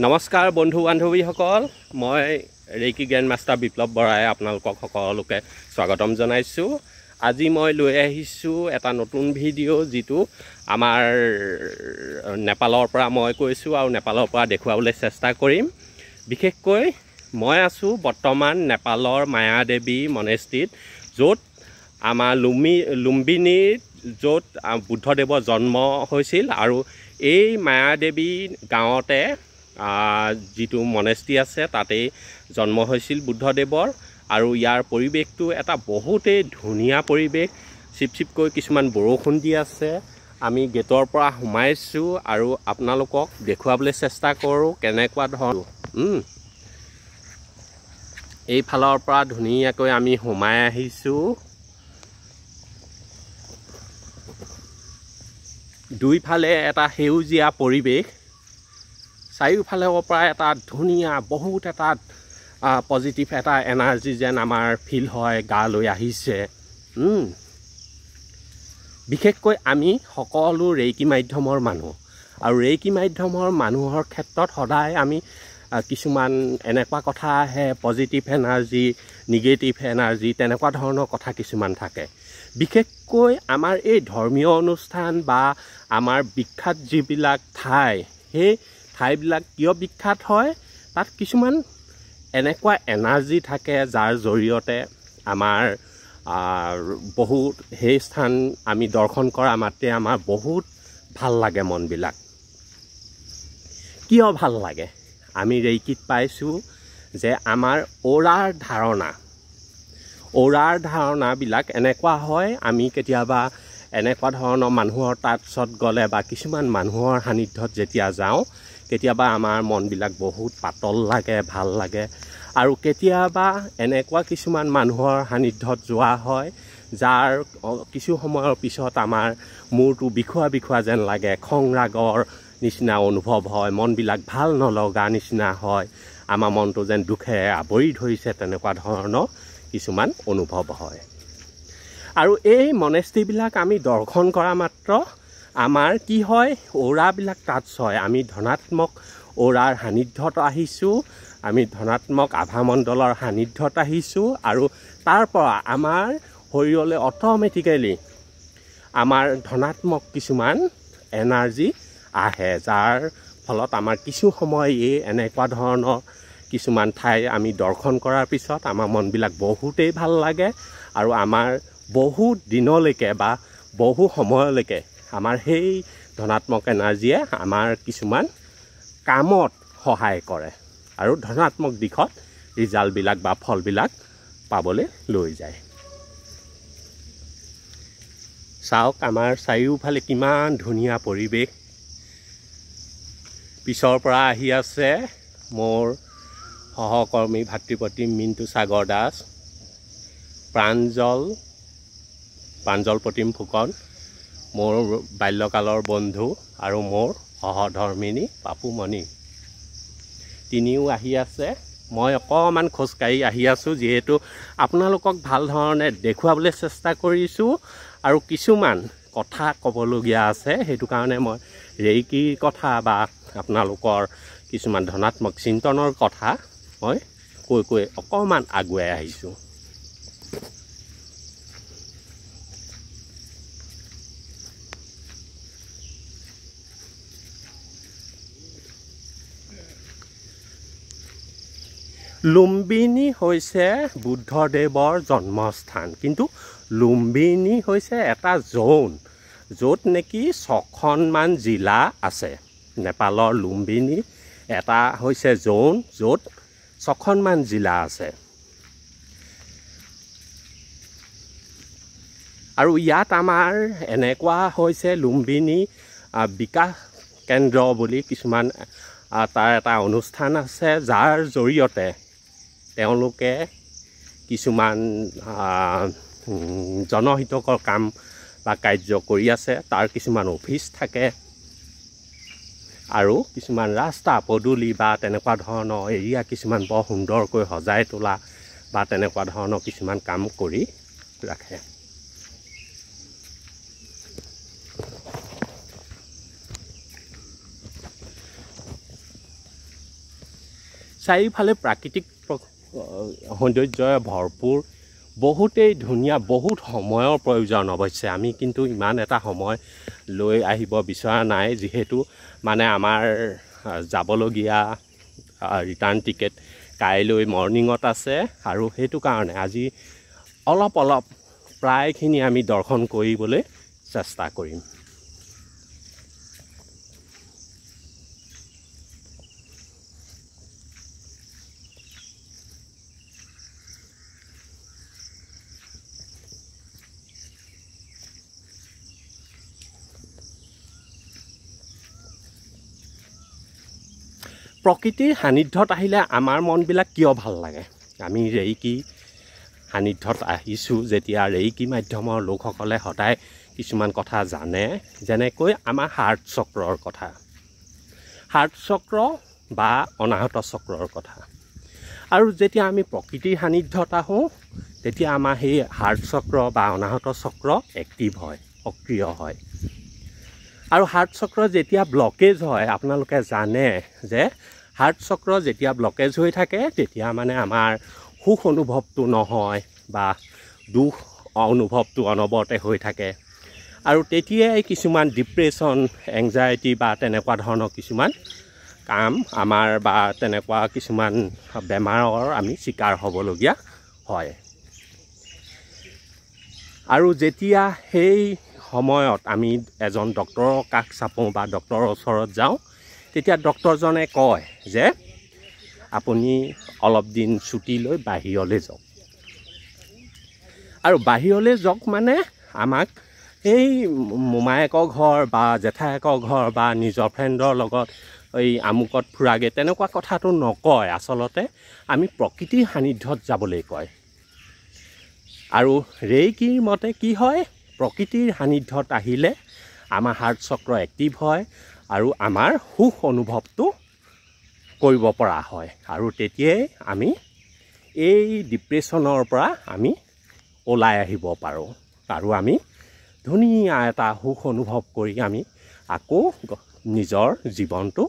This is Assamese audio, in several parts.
নমস্কাৰ বন্ধু বান্ধৱীসকল, মই ৰেইকি গ্ৰেণ্ড মাষ্টাৰ বিপ্লৱ বৰাই আপোনালোকক সকলোকে স্বাগতম জনাইছোঁ। আজি মই লৈ আহিছোঁ এটা নতুন ভিডিঅ' যিটো আমাৰ নেপালৰ পৰা মই কৈছোঁ আৰু নেপালৰ পৰা দেখুৱাবলৈ চেষ্টা কৰিম। বিশেষকৈ মই আছোঁ বৰ্তমান নেপালৰ মায়াদেৱী মনেষ্ট্ৰীত, য'ত আমাৰ লুম্বিনীত য'ত বুদ্ধদেৱৰ জন্ম হৈছিল। আৰু এই মায়াদেৱী গাঁৱতে যিটো মনেষ্ট্ৰী আছে তাতেই জন্ম হৈছিল বুদ্ধদেৱৰ। আৰু ইয়াৰ পৰিৱেশটো এটা বহুতেই ধুনীয়া পৰিৱেশ। চিপকৈ কিছুমান বৰষুণ দি আছে। আমি গেটৰ পৰা সোমাইছোঁ আৰু আপোনালোকক দেখুৱাবলৈ চেষ্টা কৰোঁ কেনেকুৱা ধৰণৰ। এইফালৰ পৰা ধুনীয়াকৈ আমি সোমাই আহিছোঁ। দুইফালে এটা সেউজীয়া পৰিৱেশ, চাৰিওফালৰ পৰা এটা ধুনীয়া বহুত এটা পজিটিভ এটা এনাৰ্জি যেন আমাৰ ফিল হয়, গা লৈ আহিছে। বিশেষকৈ আমি সকলো ৰেইকি মাধ্যমৰ মানুহ, আৰু ৰেইকি মাধ্যমৰ মানুহৰ ক্ষেত্ৰত সদায় আমি কিছুমান এনেকুৱা কথা আহে, পজিটিভ এনাৰ্জি, নিগেটিভ এনাৰ্জি, তেনেকুৱা ধৰণৰ কথা কিছুমান থাকে। বিশেষকৈ আমাৰ এই ধৰ্মীয় অনুষ্ঠান বা আমাৰ বিখ্যাত যিবিলাক ঠাই, সেই ঠাইবিলাক কিয় বিখ্যাত হয়, তাত কিছুমান এনেকুৱা এনাৰ্জি থাকে যাৰ জৰিয়তে আমাৰ বহুত সেই স্থান আমি দৰ্শন কৰা মাত্ৰে আমাৰ বহুত ভাল লাগে মনবিলাক। কিয় ভাল লাগে? আমি ৰেইকিত পাইছোঁ যে আমাৰ অ'ৰাৰ ধাৰণাবিলাক এনেকুৱা হয়। আমি কেতিয়াবা এনেকুৱা ধৰণৰ মানুহৰ টাচত গ'লে বা কিছুমান মানুহৰ সান্নিধ্যত যেতিয়া যাওঁ, কেতিয়াবা আমাৰ মনবিলাক বহুত পাতল লাগে, ভাল লাগে। আৰু কেতিয়াবা এনেকুৱা কিছুমান মানুহৰ সান্নিধ্যত যোৱা হয় যাৰ কিছু সময়ৰ পিছত আমাৰ মূৰটো বিষুৱা যেন লাগে, খং ৰাগৰ নিচিনা অনুভৱ হয়, মনবিলাক ভাল নলগা নিচিনা হয়, আমাৰ মনটো যেন দুখেৰে আৱৰি ধৰিছে, তেনেকুৱা ধৰণৰ কিছুমান অনুভৱ হয়। আৰু এই মনেষ্ট্ৰীবিলাক আমি দৰ্শন কৰা মাত্ৰ আমাৰ কি হয়, অ'ৰাবিলাক টাচ হয়। আমি ধনাত্মক অ'ৰাৰ সান্নিধ্যত আহিছোঁ, আমি ধনাত্মক আভামণ্ডলৰ সান্নিধ্যত আহিছোঁ। আৰু তাৰ পৰা আমাৰ শৰীৰলৈ অট'মেটিকেলি আমাৰ ধনাত্মক কিছুমান এনাৰ্জি আহে, যাৰ ফলত আমাৰ কিছু সময় এই এনেকুৱা ধৰণৰ কিছুমান ঠাই আমি দৰ্শন কৰাৰ পিছত আমাৰ মনবিলাক বহুতেই ভাল লাগে। আৰু আমাৰ বহুত দিনলৈকে বা বহু সময়লৈকে আমাৰ সেই ধনাত্মক এনাৰ্জিয়ে আমাৰ কিছুমান কামত সহায় কৰে আৰু ধনাত্মক দিশত ৰিজাল্টবিলাক বা ফলবিলাক পাবলৈ লৈ যায়। চাওক আমাৰ চাৰিওফালে কিমান ধুনীয়া পৰিৱেশ। পিছৰ পৰা আহি আছে মোৰ সহকৰ্মী ভাতৃপ্ৰতিম মিণ্টু সাগৰ দাস, প্ৰাঞ্জল প্ৰতিম ফুকন, মোৰ বাল্যকালৰ বন্ধু আৰু মোৰ সহধৰ্মিনী পাপুমণি, তিনিও আহি আছে। মই অকণমান খোজকাঢ়ি আহি আছোঁ, যিহেতু আপোনালোকক ভাল ধৰণে দেখুৱাবলৈ চেষ্টা কৰিছোঁ। আৰু কিছুমান কথা ক'বলগীয়া আছে, সেইটো কাৰণে মই ৰেইকিৰ কথা বা আপোনালোকৰ কিছুমান ধনাত্মক চিন্তনৰ কথা মই কৈ অকণমান আগুৱাই আহিছোঁ। লুম্বিনী হৈছে বুদ্ধদেৱৰ জন্মস্থান, কিন্তু লুম্বিনী হৈছে এটা জ'ন, য'ত নেকি 6খনমান জিলা আছে। নেপালৰ লুম্বিনী এটা হৈছে জ'ন, য'ত 6খনমান জিলা আছে। আৰু ইয়াত আমাৰ এনেকুৱা হৈছে লুম্বিনী বিকাশ কেন্দ্ৰ বুলি কিছুমান তাৰ এটা অনুষ্ঠান আছে, যাৰ জৰিয়তে তেওঁলোকে কিছুমান জনহিতকৰ কাম বা কাৰ্য কৰি আছে। তাৰ কিছুমান অফিচ থাকে আৰু কিছুমান ৰাস্তা পদূলি বা তেনেকুৱা ধৰণৰ এৰিয়া কিছুমান বৰ সুন্দৰকৈ সজাই তোলা বা তেনেকুৱা ধৰণৰ কিছুমান কাম কৰি ৰাখে। চাৰিওফালে প্ৰাকৃতিক সৌন্দৰ্যৰে ভৰপূৰ বহুতেই ধুনীয়া বহুত সময়ৰ প্ৰয়োজন অৱশ্যে আমি কিন্তু ইমান এটা সময় লৈ আহিব বিচৰা নাই যিহেতু মানে আমাৰ যাবলগীয়া ৰিটাৰ্ণ টিকেট কাইলৈ মৰ্ণিঙত আছে আৰু সেইটো কাৰণে আজি অলপ প্ৰায়খিনি আমি দৰ্শন কৰিবলৈ চেষ্টা কৰিম প্ৰকৃতিৰ সান্নিধ্যত আহিলে আমাৰ মনবিলাক কিয় ভাল লাগে আমি ৰেইকি সান্নিধ্যত আহিছোঁ যেতিয়া ৰেইকি মাধ্যমৰ লোকসকলে সদায় কিছুমান কথা জানে যেনেকৈ আমাৰ হাৰ্ট চক্ৰৰ কথা হাৰ্ট চক্ৰ বা অনাহত চক্ৰৰ কথা আৰু যেতিয়া আমি প্ৰকৃতিৰ সান্নিধ্যত আহোঁ তেতিয়া আমাৰ সেই হাৰ্ট চক্ৰ বা অনাহত চক্ৰ এক্টিভ হয় সক্ৰিয় হয় আৰু হাৰ্ট চক্ৰ যেতিয়া ব্লকেজ হয় আপোনালোকে জানে যে হাৰ্ট চক্ৰ যেতিয়া ব্লকেজ হৈ থাকে তেতিয়া মানে আমাৰ সুখ অনুভৱটো নহয় বা দুখ অনুভৱটো অনবৰতে হৈ থাকে আৰু তেতিয়াই কিছুমান ডিপ্ৰেশ্যন এংজাইটি বা তেনেকুৱা ধৰণৰ কিছুমান কাম আমাৰ বা তেনেকুৱা কিছুমান বেমাৰৰ আমি চিকাৰ হ'বলগীয়া হয় আৰু যেতিয়া সেই সময়ত আমি এজন ডক্তৰৰ কাষ চাপোঁ বা ডক্তৰৰ ওচৰত যাওঁ তেতিয়া ডক্তৰজনে কয় যে আপুনি অলপ দিন ছুটি লৈ বাহিৰলৈ যাওক আৰু বাহিৰলৈ যাওক মানে আমাক এই মোমায়েকৰ ঘৰ বা জেঠায়েকৰ ঘৰ বা নিজৰ ফ্ৰেণ্ডৰ লগত এই আমুকত ফুৰাগে তেনেকুৱা কথাটো নকয় আচলতে আমি প্ৰকৃতিৰ সান্নিধ্যত যাবলৈ কয় আৰু ৰেইকিৰ মতে কি হয় প্ৰকৃতিৰ সান্নিধ্যত আহিলে আমাৰ হাৰ্ট চক্ৰ এক্টিভ হয় আৰু আমাৰ সুখ অনুভৱটো কৰিব পৰা হয় আৰু তেতিয়াই আমি এই ডিপ্ৰেশ্যনৰ পৰা আমি ওলাই আহিব পাৰোঁ আৰু আমি ধুনীয়া এটা সুখ অনুভৱ কৰি আমি আকৌ নিজৰ জীৱনটো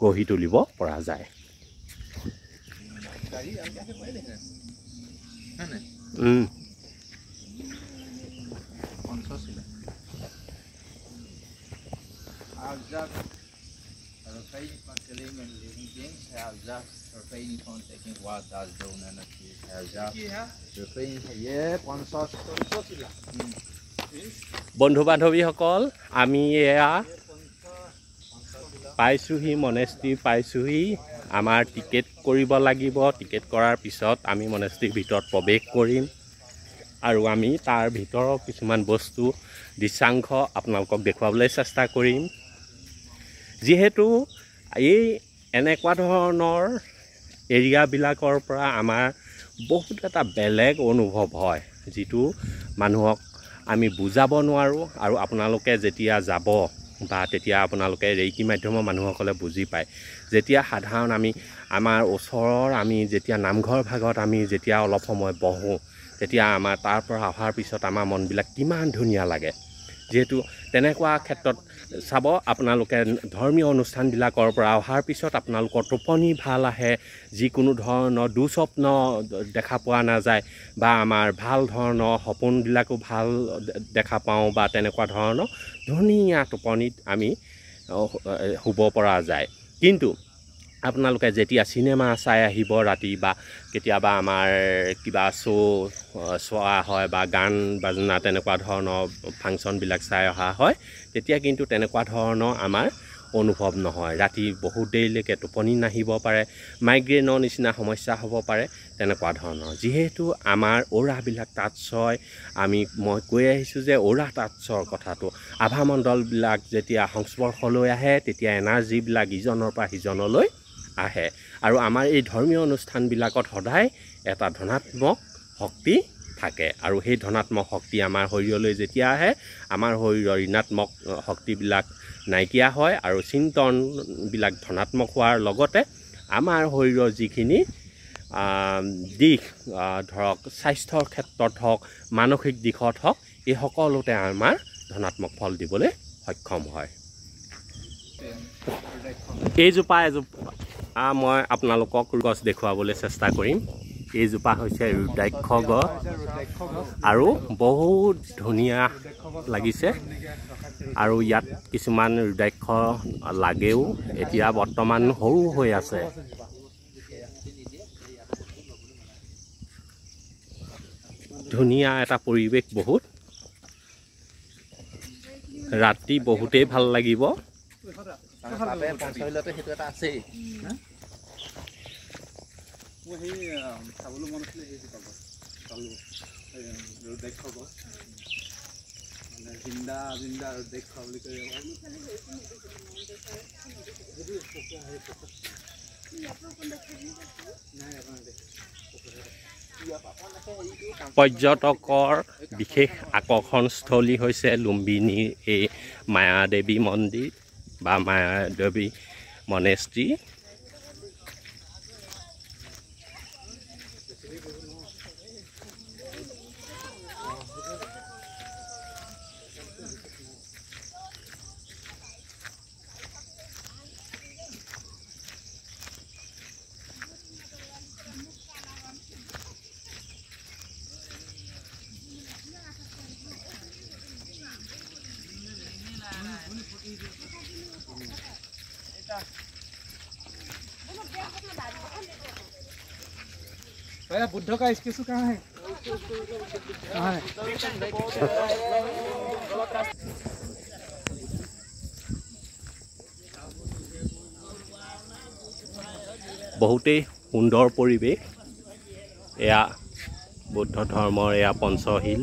গঢ়ি তুলিব পৰা যায় বন্ধু বান্ধৱীসকল আমি এয়া পাইছোঁহি মনেষ্ট্ৰি পাইছোঁহি আমাৰ টিকেট কৰিব লাগিব টিকেট কৰাৰ পিছত আমি মনেষ্ট্ৰিৰ ভিতৰত প্ৰৱেশ কৰিম আৰু আমি তাৰ ভিতৰৰ কিছুমান বস্তু দৃশ্যাংশ আপোনালোকক দেখুৱাবলৈ চেষ্টা কৰিম যিহেতু এই এনেকুৱা ধৰণৰ এৰিয়াবিলাকৰ পৰা আমাৰ বহুত এটা বেলেগ অনুভৱ হয় যিটো মানুহক আমি বুজাব নোৱাৰোঁ আৰু আপোনালোকে যেতিয়া যাব বা তেতিয়া আপোনালোকে ৰেইকি মাধ্যমৰ মানুহসকলে বুজি পায় যেতিয়া সাধাৰণ আমি আমাৰ ওচৰৰ আমি যেতিয়া নামঘৰ ভাগত আমি যেতিয়া অলপ সময় বহোঁ তেতিয়া আমাৰ তাৰ পৰা অহাৰ পিছত আমাৰ মনবিলাক কিমান ধুনীয়া লাগে যিহেতু তেনেকুৱা ক্ষেত্ৰত চাব আপোনালোকে ধৰ্মীয় অনুষ্ঠানবিলাকৰ পৰা অহাৰ পিছত আপোনালোকৰ টোপনি ভাল আহে যিকোনো ধৰণৰ দুস্বপ্ন দেখা পোৱা নাযায় বা আমাৰ ভাল ধৰণৰ সপোনবিলাকো ভাল দেখা পাওঁ বা তেনেকুৱা ধৰণৰ ধুনীয়া টোপনিত আমি শুব পৰা যায় কিন্তু আপোনালোকে যেতিয়া চিনেমা চাই আহিব ৰাতি বা কেতিয়াবা আমাৰ কিবা চোৱা হয় বা গান বাজনা তেনেকুৱা ধৰণৰ ফাংচনবিলাক চাই অহা হয় তেতিয়া কিন্তু তেনেকুৱা ধৰণৰ আমাৰ অনুভৱ নহয় ৰাতি বহুত দেৰিলৈকে টোপনি নাহিব পাৰে মাইগ্ৰেইনৰ নিচিনা সমস্যা হ'ব পাৰে তেনেকুৱা ধৰণৰ যিহেতু আমাৰ অ'ৰাবিলাক টাচ হয় মই কৈ আহিছোঁ যে অ'ৰা টাচৰ কথাটো আভামণ্ডলবিলাক যেতিয়া সংস্পৰ্শলৈ আহে তেতিয়া এনাৰ্জিবিলাক ইজনৰ পৰা সিজনলৈ আহে আৰু আমাৰ এই ধৰ্মীয় অনুষ্ঠানবিলাকত সদায় এটা ধনাত্মক শক্তি থাকে আৰু সেই ধনাত্মক শক্তি আমাৰ শৰীৰলৈ যেতিয়া আহে আমাৰ শৰীৰৰ ঋণাত্মক শক্তিবিলাক নাইকিয়া হয় আৰু চিন্তনবিলাক ধনাত্মক হোৱাৰ লগতে আমাৰ শৰীৰৰ যিখিনি দিশ ধৰক স্বাস্থ্যৰ ক্ষেত্ৰত হওক মানসিক দিশত হওক এই সকলোতে আমাৰ ধনাত্মক ফল দিবলৈ সক্ষম হয় এইজোপা মই আপোনালোকক গছ দেখুৱাবলৈ চেষ্টা কৰিম এইজোপা হৈছে ৰুদ্ৰাক্ষ গছ আৰু বহুত ধুনীয়া লাগিছে আৰু ইয়াত কিছুমান ৰুদ্ৰাক্ষ লাগেও এতিয়া বৰ্তমান সৰু হৈ আছে ধুনীয়া এটা পৰিৱেশ বহুত ৰাতি বহুতেই ভাল লাগিব পৰ্যটকৰ বিশেষ আকৰ্ষণস্থলী হৈছে লুম্বিনীৰ এই মায়াদেৱী মন্দিৰ বা মায়াদেৱী মনেষ্ট্ৰী बुद्ध का स्केच कहाँ है? বহুতেই সুন্দৰ পৰিৱেশ এয়া বৌদ্ধ ধৰ্মৰ এয়া পঞ্চশীল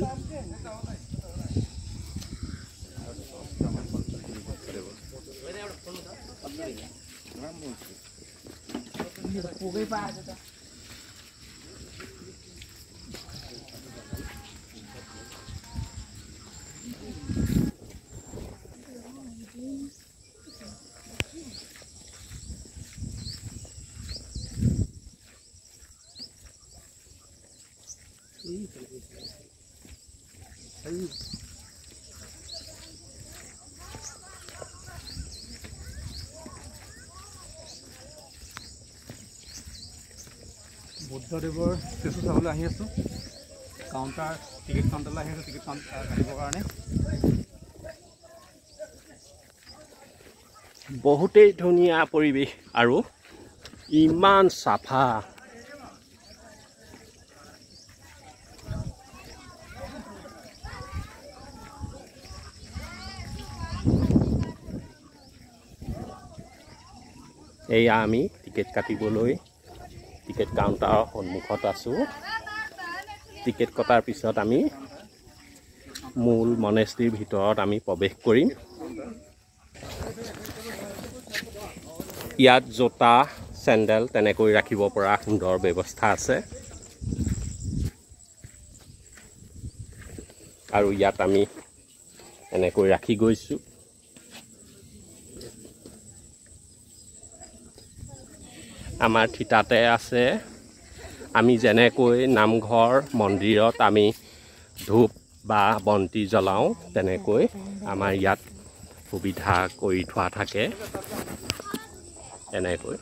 বুদ্ধদেৱৰ ষ্টেচু চাবলৈ আহি আছোঁ কাউণ্টাৰ টিকেট কাউণ্টাৰলৈ আহি আছোঁ টিকেট কাউণ্টাৰ কাটিবৰ কাৰণে বহুতেই ধুনীয়া পৰিৱেশ আৰু ইমান চাফা এয়া আমি টিকেট কাটিবলৈ টিকেট কাউণ্টাৰৰ সন্মুখত আছোঁ টিকেট কটাৰ পিছত আমি মূল মনেষ্ট্ৰীৰ ভিতৰত আমি প্ৰৱেশ কৰিম ইয়াত জোতা চেণ্ডেল তেনেকৈ ৰাখিব পৰা সুন্দৰ ব্যৱস্থা আছে আৰু ইয়াত আমি এনেকৈ ৰাখি গৈছোঁ আমাৰ থিতাতে আছে আমি যেনেকৈ নামঘৰ মন্দিৰত আমি ধূপ বা বন্তি জ্বলাওঁ তেনেকৈ আমাৰ ইয়াত সুবিধা কৰি থোৱা থাকে এনেকৈ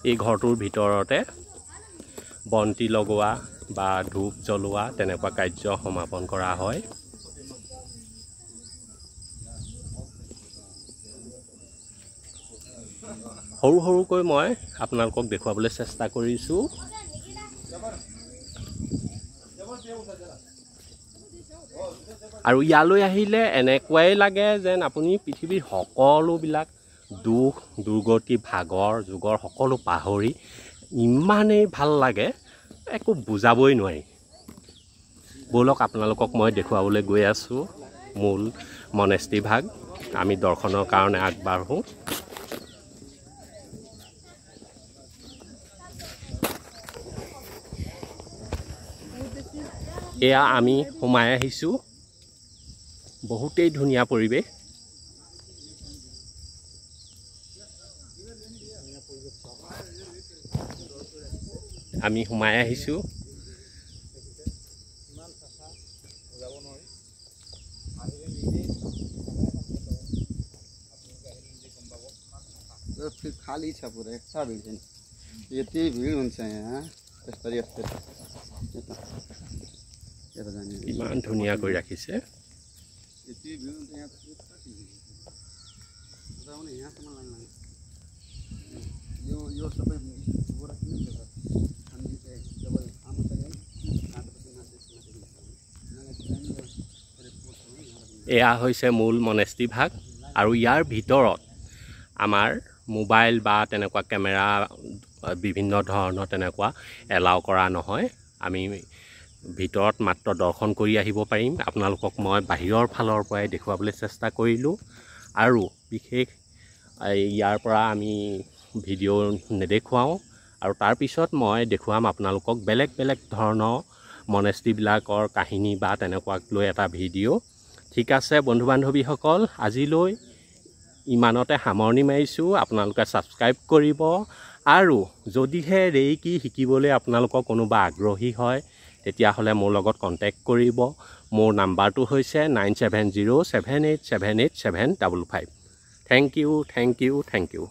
এই ঘৰটোৰ ভিতৰতে বন্তি লগোৱা বা ধূপ জ্বলোৱা তেনেকুৱা কাৰ্য সমাপন কৰা হয় সৰু সৰুকৈ মই আপোনালোকক দেখুৱাবলৈ চেষ্টা কৰিছোঁ আৰু ইয়ালৈ আহিলে এনেকুৱাই লাগে যেন আপুনি পৃথিৱীৰ সকলোবিলাক দুখ দুৰ্গতি ভাগৰ যুগৰ সকলো পাহৰি ইমানেই ভাল লাগে একো বুজাবই নোৱাৰি ব'লক আপোনালোকক মই দেখুৱাবলৈ গৈ আছোঁ মূল মনেষ্ট্ৰী ভাগ আমি দৰ্শনৰ কাৰণে আগবাঢ়োঁ এয়া আমি সোমাই আহিছোঁ বহুতেই ধুনীয়া পৰিৱেশ আমি সোমাই আহিছোঁ फिर खाली छ पूरा ऐसा भीड़ है यति भीड़ हुन्छ यहाँ यसरी यस्तो यता जाने इमान धुनिया কৰি ৰাখিছে यति भीड़ हुन्छ यहाँ जाउने यहाँसम्म लाइन लाग्छ यो सबै गोरा किन छ हामी चाहिँ जब आमा चाहिँ काटेपछि এয়া হৈছে মূল মনেষ্ট্ৰি ভাগ আৰু ইয়াৰ ভিতৰত আমাৰ মোবাইল বা তেনেকুৱা কেমেৰা বিভিন্ন ধৰণৰ তেনেকুৱা এলাউ কৰা নহয় আমি ভিতৰত মাত্ৰ দৰ্শন কৰি আহিব পাৰিম আপোনালোকক মই বাহিৰৰ ফালৰ পৰাই দেখুৱাবলৈ চেষ্টা কৰিলোঁ আৰু বিশেষ ইয়াৰ পৰা আমি ভিডিঅ' নেদেখুৱাওঁ আৰু তাৰ পিছত মই দেখুৱাম আপোনালোকক বেলেগ বেলেগ ধৰণৰ মনেষ্ট্ৰিবিলাকৰ কাহিনী বা তেনেকুৱাক লৈ এটা ভিডিঅ' ঠিক আছে বন্ধু বান্ধৱীসকল আজিলৈ ইমানতে সামৰণি মাৰিছোঁ আপোনালোকে ছাবস্ক্ৰাইব কৰিব আৰু যদিহে ৰেইকি শিকিবলৈ আপোনালোকৰ কোনোবা আগ্ৰহী হয় তেতিয়াহ'লে মোৰ লগত কণ্টেক্ট কৰিব মোৰ নাম্বাৰটো হৈছে 9707878755 থেংক ইউ